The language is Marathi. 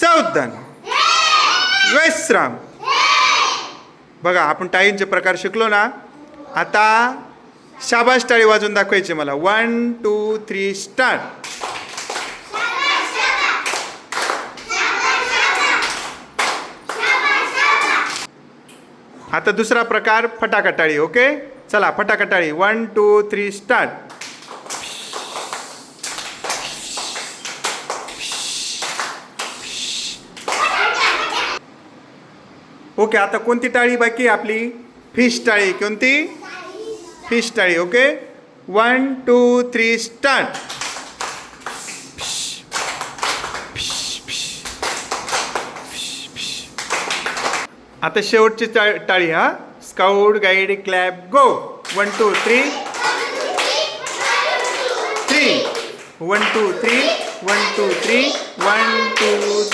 सावधान, विश्राम. बघा आपण टाळींचे प्रकार शिकलो ना. आता शाबाश टाळी वाजून दाखवायची मला. 1 2 3 स्टार्ट. आता दुसरा प्रकार फटाका टाळी. ओके चला फटाका टाळी. 1 2 3 स्टार्ट. ओके आता कोणती टाळी बाकी आहे आपली? फिश टाळी. कोणती? फिश टाळी. Okay 1 2 3 start. आता शेवटची टाळी. हा स्काउट गाईड क्लॅप गो. 1 2 3 3 1 2 3 1 2 3 1 2